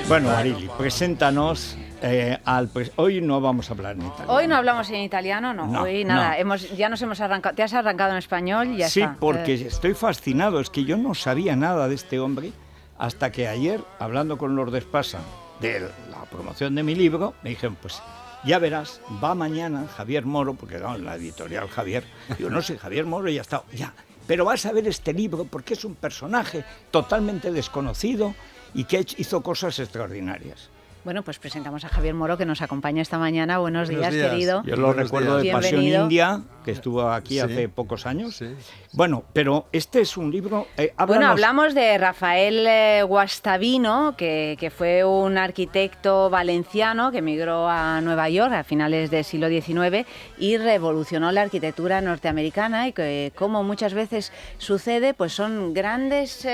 Bueno, Arili, preséntanos hoy no vamos a hablar en italiano. Hoy no hablamos en italiano, no. Hoy nada, ya nos hemos arrancado. ¿Te has arrancado en español? Ya sí, está. Porque estoy fascinado. Es que yo no sabía nada de este hombre hasta que ayer, hablando con los de Espasa de la promoción de mi libro, me dijeron, pues ya verás, va mañana Javier Moro, porque no, en la editorial Javier, yo no sé, Javier Moro ya está, ya. Pero vas a ver este libro porque es un personaje totalmente desconocido y que hizo cosas extraordinarias. Bueno, pues presentamos a Javier Moro, que nos acompaña esta mañana. Buenos días, querido. Yo lo recuerdo de Pasión India, que estuvo aquí hace pocos años. Sí. Bueno, pero este es un libro... Bueno, hablamos de Rafael Guastavino, que fue un arquitecto valenciano que emigró a Nueva York a finales del siglo XIX y revolucionó la arquitectura norteamericana, y que, como muchas veces sucede, pues son grandes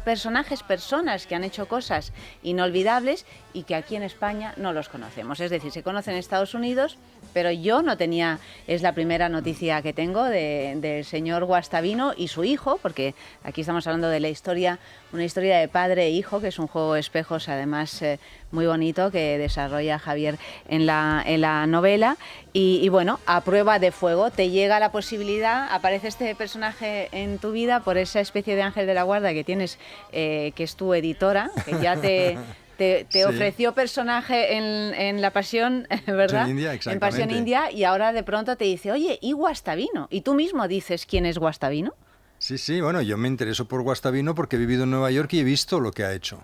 personas que han hecho cosas inolvidables y que aquí en España no los conocemos. Es decir, se conocen en Estados Unidos, pero yo no tenía... Es la primera noticia que tengo del señor Guastavino y su hijo, porque aquí estamos hablando de la historia, una historia de padre e hijo, que es un juego de espejos, además muy bonito, que desarrolla Javier en la novela. Y bueno, a prueba de fuego te llega la posibilidad, aparece este personaje en tu vida por esa especie de ángel de la guarda que tienes, que es tu editora, que ya te ofreció personaje en La Pasión, ¿verdad? En Pasión India, y ahora de pronto te dice, oye, ¿y Guastavino? Y tú mismo dices, ¿quién es Guastavino? Sí, bueno, yo me intereso por Guastavino porque he vivido en Nueva York y he visto lo que ha hecho.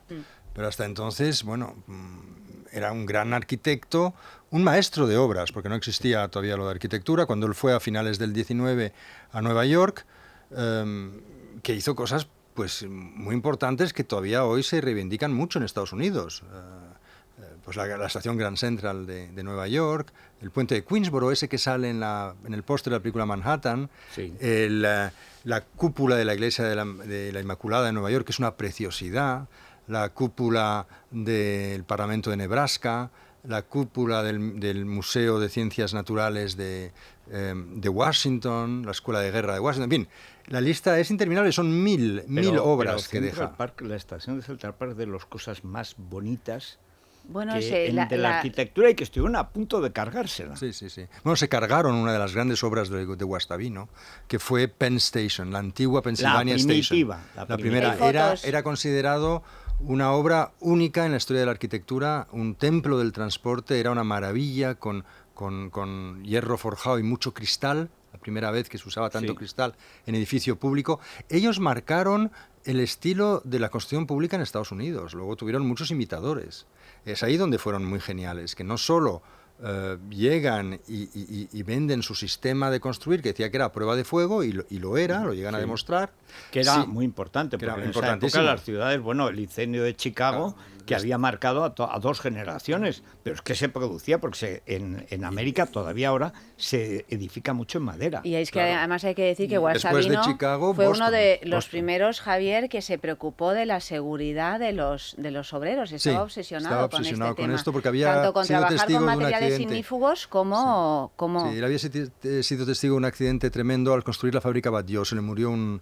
Pero hasta entonces, bueno, era un gran arquitecto, un maestro de obras, porque no existía todavía lo de arquitectura. Cuando él fue a finales del 19 a Nueva York, que hizo cosas pues muy importantes que todavía hoy se reivindican mucho en Estados Unidos. Pues la estación Grand Central de Nueva York, el puente de Queensboro, ese que sale en el póster de la película Manhattan, sí. La cúpula de la iglesia de la Inmaculada de Nueva York, que es una preciosidad, la cúpula del Parlamento de Nebraska, la cúpula del Museo de Ciencias Naturales de Washington, la Escuela de Guerra de Washington, en fin, la lista es interminable, son mil obras que deja. La estación de Central Park es de las cosas más bonitas de la arquitectura, y que estuvieron a punto de cargársela. Sí. Bueno, se cargaron una de las grandes obras de Guastavino, que fue Penn Station, la antigua Pennsylvania Station. La primera. Era considerado una obra única en la historia de la arquitectura, un templo del transporte, era una maravilla con hierro forjado y mucho cristal, la primera vez que se usaba tanto cristal en edificio público. Ellos marcaron el estilo de la construcción pública en Estados Unidos, luego tuvieron muchos imitadores. Es ahí donde fueron muy geniales, que no solo llegan y venden su sistema de construir, que decía que era a prueba de fuego, y lo era, lo llegan a demostrar. Que era muy importante, porque en esa época las ciudades, bueno, el incendio de Chicago, que había marcado a dos generaciones, pero es que se producía, porque en América todavía ahora se edifica mucho en madera. Y es que además hay que decir que Guastavino fue uno de los primeros, Javier, que se preocupó de la seguridad de los obreros. Estaba obsesionado con este tema, esto porque había tanto con sido trabajar con materiales accidente ignífugos como... Sí, él había sido testigo de un accidente tremendo al construir la fábrica Batlló. Se le murió un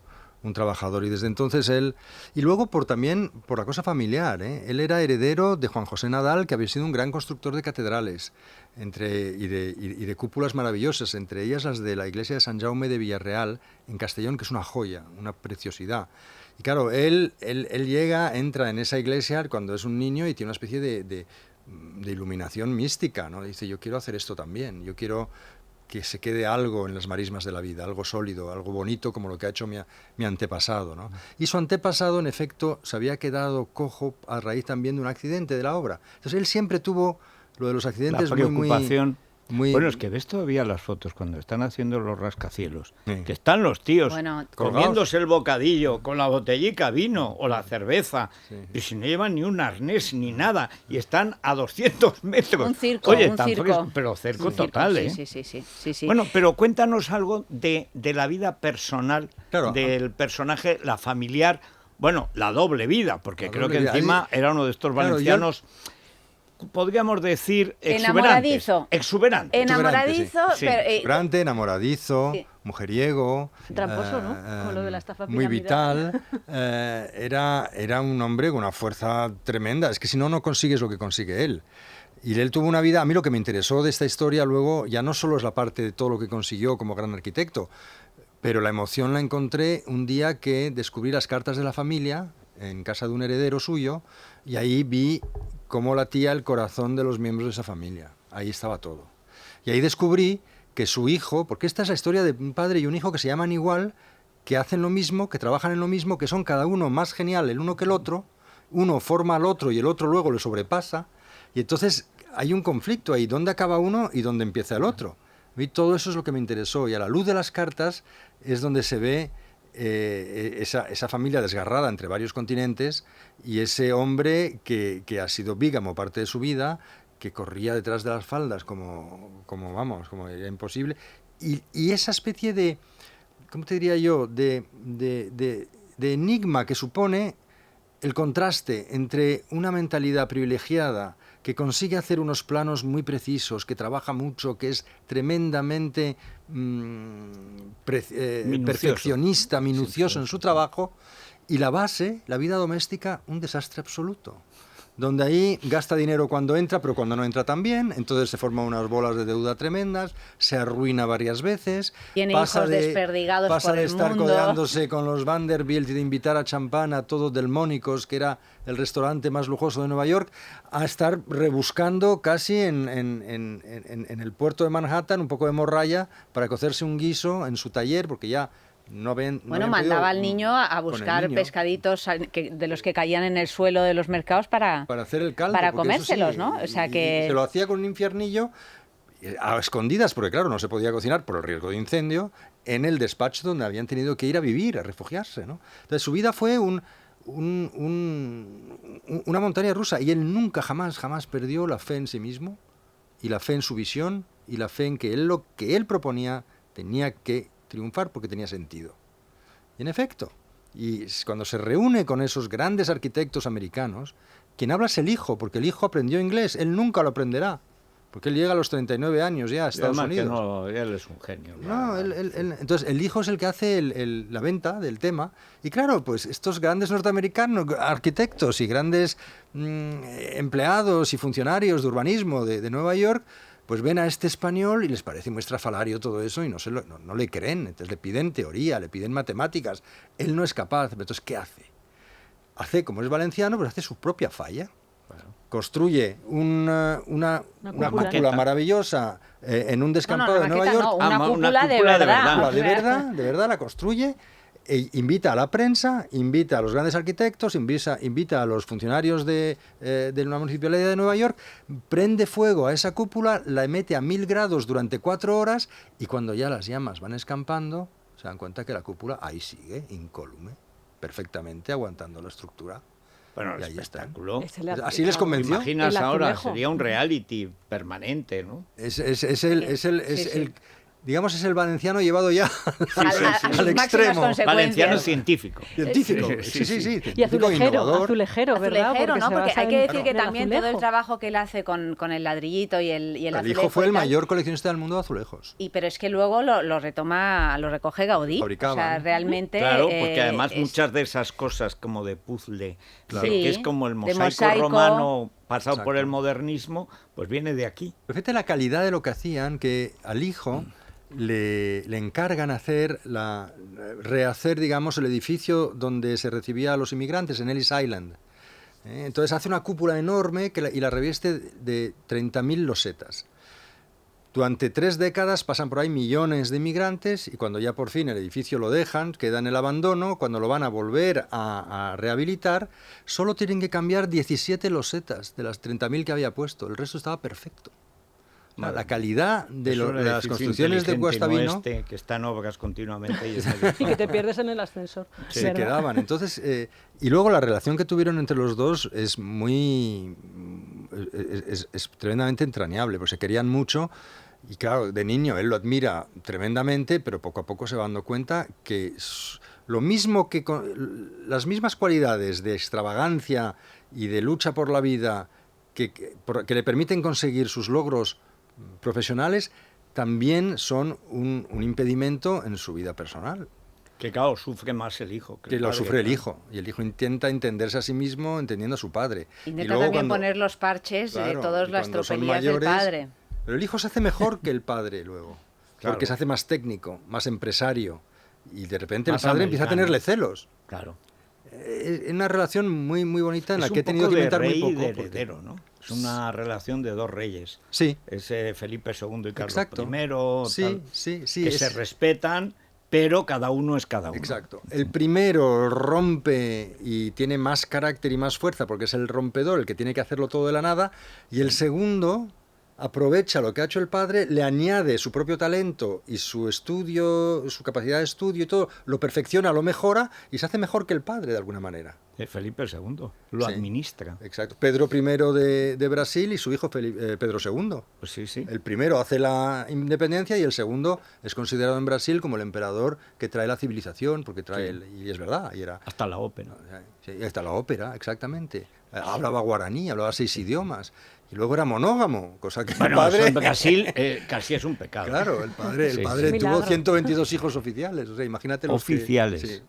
trabajador, y desde entonces él... Y luego también por la cosa familiar, él era heredero de Juan José Nadal, que había sido un gran constructor de catedrales y de cúpulas maravillosas, entre ellas las de la iglesia de San Jaume de Villarreal, en Castellón, que es una joya, una preciosidad. Y claro, él entra en esa iglesia cuando es un niño y tiene una especie de iluminación mística, ¿no? Dice, yo quiero hacer esto también, yo quiero que se quede algo en las marismas de la vida, algo sólido, algo bonito, como lo que ha hecho mi antepasado, ¿no? Y su antepasado, en efecto, se había quedado cojo a raíz también de un accidente de la obra. Entonces él siempre tuvo lo de los accidentes la preocupación. Bueno, es que ves todavía las fotos cuando están haciendo los rascacielos, que están los tíos comiéndose el bocadillo con la botellica vino o la cerveza, y si no llevan ni un arnés ni nada, y están a 200 metros. Un circo, Oye, un circo. Pero circo total, ¿eh? Sí. Bueno, pero cuéntanos algo de la vida personal del personaje, la familiar, bueno, la doble vida, porque creo que encima era uno de estos valencianos... podríamos decir Enamoradizo. Exuberantes. Enamoradizo, Sí. pero... Exuberante, enamoradizo, Sí. mujeriego. Tramposo, ¿no? Como lo de la estafa Muy piramidal. vital. Era un hombre con una fuerza tremenda. Es que si no, no consigues lo que consigue él. Y él tuvo una vida... A mí lo que me interesó de esta historia luego ya no solo es la parte de todo lo que consiguió como gran arquitecto, pero la emoción la encontré un día que descubrí las cartas de la familia en casa de un heredero suyo, y ahí vi cómo latía el corazón de los miembros de esa familia. Ahí estaba todo. Y ahí descubrí que su hijo, porque esta es la historia de un padre y un hijo que se llaman igual, que hacen lo mismo, que trabajan en lo mismo, que son cada uno más genial el uno que el otro, uno forma al otro y el otro luego le sobrepasa, y entonces hay un conflicto ahí, ¿dónde acaba uno y dónde empieza el otro? A mí todo eso es lo que me interesó, y a la luz de las cartas es donde se ve esa familia desgarrada entre varios continentes, y ese hombre que ha sido bígamo parte de su vida, que corría detrás de las faldas como era imposible, y esa especie de, ¿cómo te diría yo?, de enigma que supone el contraste entre una mentalidad privilegiada que consigue hacer unos planos muy precisos, que trabaja mucho, que es tremendamente perfeccionista, minucioso en su trabajo, y la base, la vida doméstica, un desastre absoluto. Donde ahí gasta dinero cuando entra, pero cuando no entra también, entonces se forman unas bolas de deuda tremendas, se arruina varias veces, Tiene hijos desperdigados pasa por de el estar mundo. codeándose con los Vanderbilt y de invitar a champán a todo Delmónicos, que era el restaurante más lujoso de Nueva York, a estar rebuscando casi en el puerto de Manhattan un poco de morralla para cocerse un guiso en su taller, porque ya no ven. Bueno, no mandaba al niño a buscar pescaditos de los que caían en el suelo de los mercados para hacer el caldo, para porque eso comérselos, sí, ¿no? O sea y que se lo hacía con un infiernillo a escondidas, porque claro, no se podía cocinar por el riesgo de incendio, en el despacho donde habían tenido que ir a vivir, a refugiarse, ¿no? Entonces su vida fue una montaña rusa, y él nunca, jamás perdió la fe en sí mismo, y la fe en su visión, y la fe en que lo que él proponía tenía que triunfar porque tenía sentido. Y en efecto, y cuando se reúne con esos grandes arquitectos americanos, quien habla es el hijo, porque el hijo aprendió inglés, él nunca lo aprenderá, porque él llega a los 39 años ya a Estados Unidos. Que no, él es un genio. No, entonces el hijo es el que hace la venta del tema, y claro, pues estos grandes norteamericanos, arquitectos y grandes empleados y funcionarios de urbanismo de Nueva York, pues ven a este español y les parece muy estrafalario todo eso, y no le creen. Entonces le piden teoría, le piden matemáticas. Él no es capaz. Entonces, ¿qué hace? Hace, como es valenciano, pues hace su propia falla. Bueno, construye una cúpula maravillosa en un descampado de Nueva York. No, una cúpula de verdad. De verdad la construye. E invita a la prensa, invita a los grandes arquitectos, invita a los funcionarios de la municipalidad de Nueva York, prende fuego a esa cúpula, la mete a 1000 grados durante 4 horas, y cuando ya las llamas van escampando, se dan cuenta que la cúpula ahí sigue, incólume, perfectamente aguantando la estructura. Bueno, el espectáculo. Así les convenció. Imaginas ahora, sería un reality permanente, ¿no? Digamos, es el valenciano llevado ya al extremo. Valenciano científico. Científico, sí. Y azulejero, ¿verdad? ¿no? Porque hay que decir que también todo el trabajo que él hace con el ladrillito y el azulejo. El hijo fue el mayor coleccionista del mundo de azulejos. Pero es que luego lo recoge Gaudí. Fabricaba, o sea, realmente... Claro, porque además muchas de esas cosas como de puzzle, que es como el mosaico romano pasado por el modernismo, pues viene de aquí. Pero fíjate la calidad de lo que hacían, que al hijo le encargan rehacer, digamos, el edificio donde se recibía a los inmigrantes, en Ellis Island. Entonces hace una cúpula enorme y la revieste de 30.000 losetas. Durante 3 décadas pasan por ahí millones de inmigrantes, y cuando ya por fin el edificio lo dejan, queda en el abandono, cuando lo van a volver a rehabilitar, solo tienen que cambiar 17 losetas de las 30.000 que había puesto. El resto estaba perfecto. La calidad de las construcciones de Guastavino, que están obras continuamente y que te pierdes en el ascensor. Se quedaban. Entonces, y luego la relación que tuvieron entre los dos es tremendamente entrañable, porque se querían mucho. Y claro, de niño él lo admira tremendamente, pero poco a poco se va dando cuenta que lo mismo que las mismas cualidades de extravagancia y de lucha por la vida que le permiten conseguir sus logros profesionales, también son un impedimento en su vida personal. Que claro, sufre más el hijo. Que lo sufre el hijo, y el hijo intenta entenderse a sí mismo entendiendo a su padre. Intenta también poner los parches de todas las tropelías del padre. Pero el hijo se hace mejor que el padre luego, porque se hace más técnico, más empresario, y de repente el padre empieza a tenerle celos. Claro. Es una relación muy, muy bonita en la que he tenido que inventar muy poco. Es un poco de rey y de heredero, ¿no? Es una relación de dos reyes. Sí. Es Felipe II y Carlos Exacto. I, sí, tal, sí, sí, que se respetan, pero cada uno es cada uno. Exacto. El primero rompe y tiene más carácter y más fuerza porque es el rompedor, el que tiene que hacerlo todo de la nada, y el segundo aprovecha lo que ha hecho el padre, le añade su propio talento y su estudio, su capacidad de estudio y todo, lo perfecciona, lo mejora y se hace mejor que el padre de alguna manera. Felipe II lo administra. Exacto. Pedro I de Brasil y su hijo Pedro II. Pues sí, sí. El primero hace la independencia y el segundo es considerado en Brasil como el emperador que trae la civilización, porque trae y es verdad. Y era, hasta la ópera. Sí, hasta la ópera, exactamente. Hablaba guaraní, hablaba 6 idiomas. Y luego era monógamo, cosa que bueno, el padre... eso en Brasil casi es un pecado. Claro, el padre tuvo 122 hijos oficiales. O sea, imagínate los oficiales. Sí.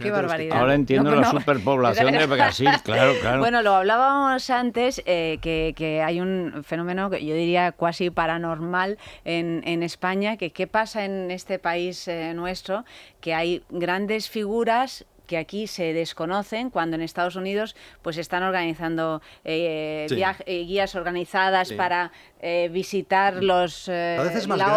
Qué barbaridad. Ahora entiendo la superpoblación de Brasil, claro. Bueno, lo hablábamos antes, que hay un fenómeno que yo diría cuasi paranormal en España, que qué pasa en este país nuestro, que hay grandes figuras que aquí se desconocen cuando en Estados Unidos pues están organizando guías organizadas para visitar la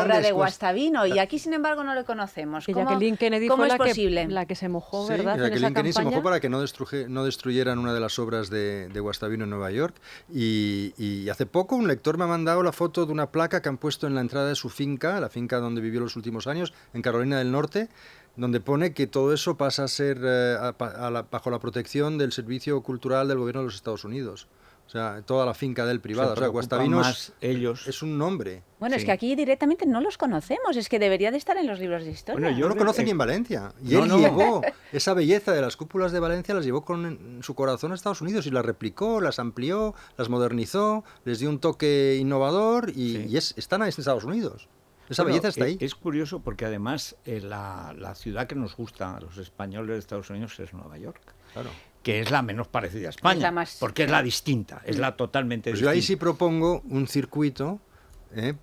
obra de Guastavino, y aquí sin embargo no lo conocemos. Y Jacqueline Kennedy fue la que se mojó, ¿verdad? Sí, Jacqueline Kennedy se mojó para que no destruyeran una de las obras de Guastavino en Nueva York, y hace poco un lector me ha mandado la foto de una placa que han puesto en la entrada de su finca, la finca donde vivió los últimos años, en Carolina del Norte, donde pone que todo eso pasa a ser bajo la protección del Servicio Cultural del Gobierno de los Estados Unidos. O sea, toda la finca del privado. O sea, Guastavino es un nombre. Bueno, es que aquí directamente no los conocemos, es que debería de estar en los libros de historia. Bueno, yo no lo conoce ni en Valencia. Y él llevó esa belleza de las cúpulas de Valencia, las llevó con su corazón a Estados Unidos y las replicó, las amplió, las modernizó, les dio un toque innovador y están ahí en Estados Unidos. Esa belleza está ahí. Es curioso porque además la ciudad que nos gusta a los españoles de Estados Unidos es Nueva York. Claro. Que es la menos parecida a España, porque es la distinta, es la totalmente distinta. Yo ahí sí propongo un circuito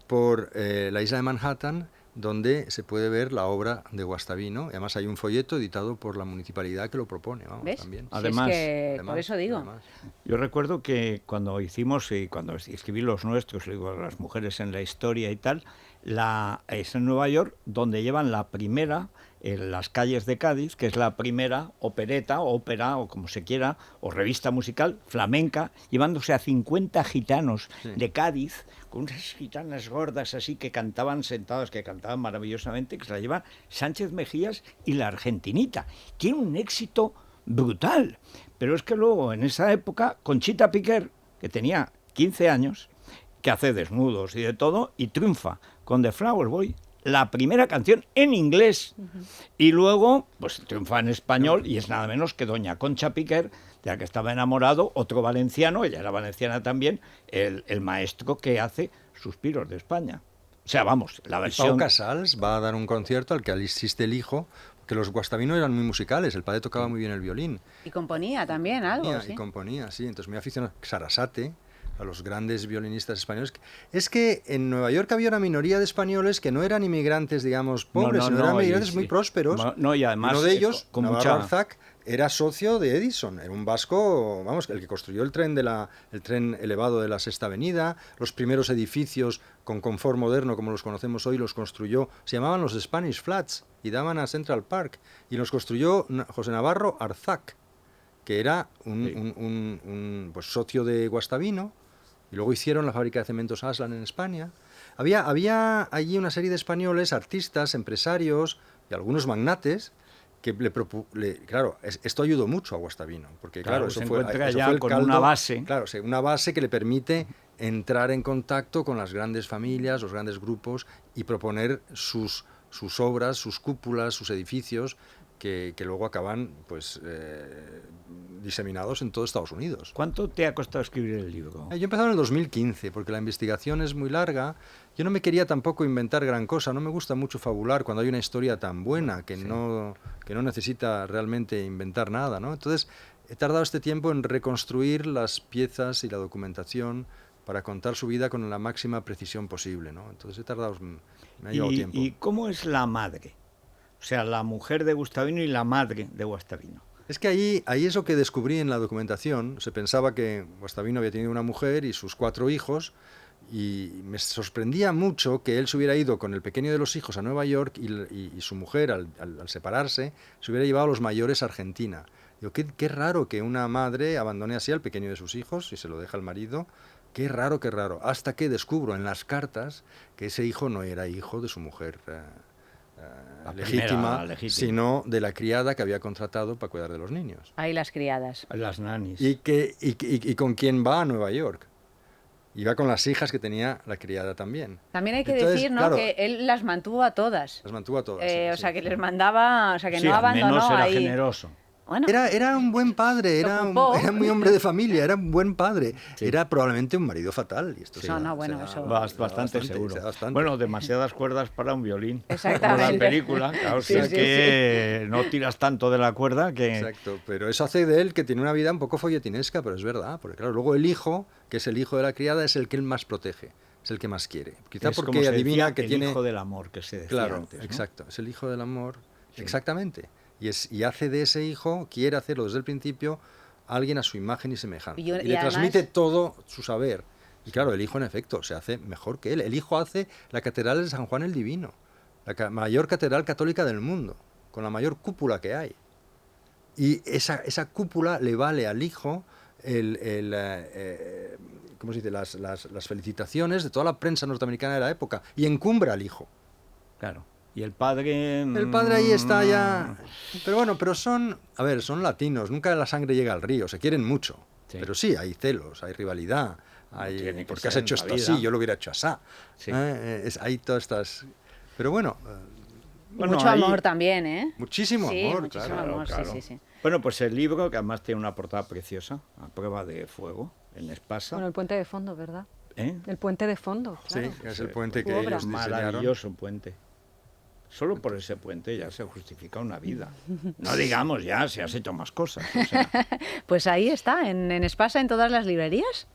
por la isla de Manhattan, donde se puede ver la obra de Guastavino. Además hay un folleto editado por la municipalidad que lo propone. ¿Ves? También. Además, por eso digo. Yo recuerdo que cuando cuando escribí los nuestros, las mujeres en la historia y tal, es en Nueva York donde llevan la primera, en las calles de Cádiz, que es la primera opereta, ópera o como se quiera, o revista musical flamenca, llevándose a 50 gitanos de Cádiz, con unas gitanas gordas así que cantaban sentadas, que cantaban maravillosamente, que se la lleva Sánchez Mejías y la Argentinita. Tiene un éxito brutal. Pero es que luego, en esa época, Conchita Piquer, que tenía 15 años, que hace desnudos y de todo, y triunfa con The Flower Boy, la primera canción en inglés. Y luego, pues triunfa en español, y es nada menos que doña Concha Piquer, de la que estaba enamorado, otro valenciano, ella era valenciana también, el maestro que hace Suspiros de España. O sea, vamos, la versión... Pau Casals va a dar un concierto al que asiste el hijo, que los Guastavino eran muy musicales, el padre tocaba muy bien el violín. Y componía también algo, Y componía, sí. Entonces me aficionó Sarasate, a los grandes violinistas españoles. Es que en Nueva York había una minoría de españoles que no eran inmigrantes, digamos, pobres, sino eran inmigrantes muy prósperos. Y además, uno de ellos, Navarro Arzac, era socio de Edison, era un vasco, vamos, el que construyó el tren elevado de la Sexta Avenida, los primeros edificios con confort moderno como los conocemos hoy los construyó, se llamaban los Spanish Flats y daban a Central Park, y los construyó José Navarro Arzac, que era un socio de Guastavino, y luego hicieron la fábrica de cementos Aslan en España. Había allí una serie de españoles, artistas, empresarios y algunos magnates que claro, esto ayudó mucho a Guastavino, porque claro, eso fue el con caldo, una base. Claro, una base que le permite entrar en contacto con las grandes familias, los grandes grupos y proponer sus obras, sus cúpulas, sus edificios, que luego acaban pues diseminados en todo Estados Unidos. ¿Cuánto te ha costado escribir el libro? Yo empecé en el 2015, porque la investigación es muy larga. Yo no me quería tampoco inventar gran cosa, no me gusta mucho fabular cuando hay una historia tan buena que no necesita realmente inventar nada, ¿no? Entonces, he tardado este tiempo en reconstruir las piezas y la documentación para contar su vida con la máxima precisión posible, ¿no? Entonces me ha llevado tiempo. ¿Y cómo es la madre? O sea, la mujer de Guastavino y la madre de Guastavino. Es que ahí es lo que descubrí en la documentación. Se pensaba que Guastavino había tenido una mujer y sus 4 hijos, y me sorprendía mucho que él se hubiera ido con el pequeño de los hijos a Nueva York y su mujer, al separarse, se hubiera llevado a los mayores a Argentina. Digo, qué raro que una madre abandone así al pequeño de sus hijos y se lo deja al marido. Qué raro, hasta que descubro en las cartas que ese hijo no era hijo de su mujer legítima, sino de la criada que había contratado para cuidar de los niños. Ahí las criadas. Las nanis. Y con quién va a Nueva York. Iba con las hijas que tenía la criada también. También hay que decir, ¿no?, claro, que él las mantuvo a todas. Las mantuvo a todas. O sea, que les mandaba, o sea, que sí, no abandonó. Al menos era ahí generoso. Bueno, era un buen padre, era muy hombre de familia, era un buen padre. Sí. Era probablemente un marido fatal. Y esto eso bastante seguro. Bastante. Bueno, demasiadas cuerdas para un violín. Exactamente. Como la película, claro, sí, que no tiras tanto de la cuerda que... Exacto, pero eso hace de él que tiene una vida un poco folletinesca, pero es verdad, porque claro, luego el hijo, que es el hijo de la criada, es el que él más protege. Es el que más quiere. Quizá es porque adivina que tiene... el hijo del amor, que se decía antes, ¿no? Exacto, es el hijo del amor, sí. Exactamente. Y hace de ese hijo, quiere hacerlo desde el principio, alguien a su imagen y semejanza. Y le transmite todo su saber. Y claro, el hijo en efecto se hace mejor que él. El hijo hace la catedral de San Juan el Divino, la mayor catedral católica del mundo, con la mayor cúpula que hay. Y esa cúpula le vale al hijo ¿cómo se dice? Las felicitaciones de toda la prensa norteamericana de la época, y encumbra al hijo. Claro. Y el padre... El padre ahí está ya... Pero bueno, son latinos, nunca la sangre llega al río, se quieren mucho. Sí. Pero sí, hay celos, hay rivalidad, porque has hecho esto así, yo lo hubiera hecho así. Sí. Hay todas estas... Pero bueno... mucho amor también, ¿eh? Muchísimo amor, muchísimo claro. amor, claro. Sí. Bueno, pues el libro, que además tiene una portada preciosa, a prueba de fuego, en Espasa. Bueno, el puente de fondo, ¿verdad? ¿Eh? El puente de fondo, claro. Sí, es el puente que ellos diseñaron. Maravilloso puente. Solo por ese puente ya se justifica una vida. No digamos ya si has hecho más cosas. O sea. Pues ahí está, en Espasa, en todas las librerías.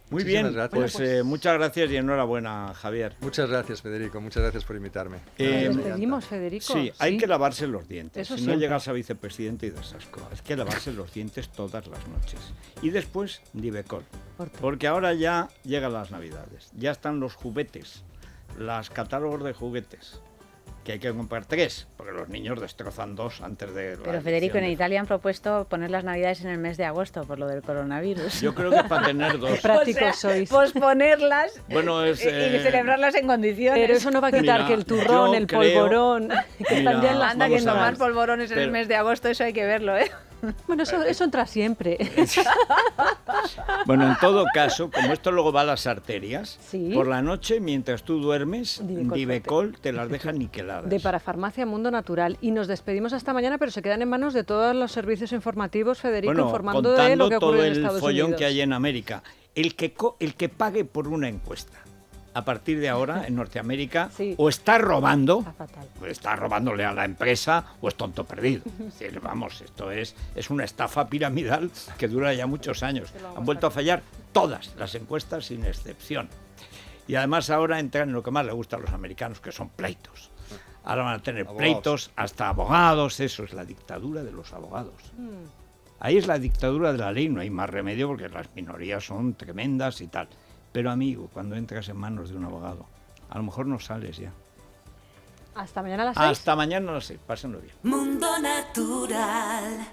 Muy bien, pues muchas gracias y enhorabuena, Javier. Muchas gracias, Federico, muchas gracias por invitarme. Nos despedimos, Federico. Sí, hay que lavarse los dientes. Eso si siempre. No llegas a vicepresidente y das asco. Hay que lavarse los dientes todas las noches. Y después, Divecol. Porque ahora ya llegan las Navidades. Ya están los juguetes, los catálogos de juguetes. Que hay que comprar 3, porque los niños destrozan 2 antes de... Pero Federico, en Italia han propuesto poner las Navidades en el mes de agosto por lo del coronavirus. Yo creo que es para tener 2. Prácticos sois. Posponerlas bueno, y celebrarlas en condiciones. Pero eso no va a quitar que el turrón, el polvorón, que están ya en las Anda, que tomar polvorones en el mes de agosto, eso hay que verlo, ¿eh? Bueno, eso entra siempre. Bueno, en todo caso, como esto luego va a las arterias, ¿sí? Por la noche, mientras tú duermes, Divecol te las deja niqueladas. De Parafarmacia Mundo Natural. Y nos despedimos hasta mañana, pero se quedan en manos de todos los servicios informativos, Federico, informando de lo que ocurre en Estados Unidos. Todo el follón que hay en América. El que pague por una encuesta, a partir de ahora, en Norteamérica, sí. O está robando, está robándole a la empresa, o es tonto perdido. Es decir, vamos, esto es una estafa piramidal que dura ya muchos años. Han vuelto a fallar todas las encuestas sin excepción. Y además ahora entran en lo que más le gusta a los americanos, que son pleitos. Ahora van a tener pleitos, hasta abogados, eso es la dictadura de los abogados. Ahí es la dictadura de la ley, no hay más remedio porque las minorías son tremendas y tal. Pero amigo, cuando entras en manos de un abogado, a lo mejor no sales ya. Hasta mañana a las 6. Hasta mañana a las 6, pásenlo bien. Mundo Natural.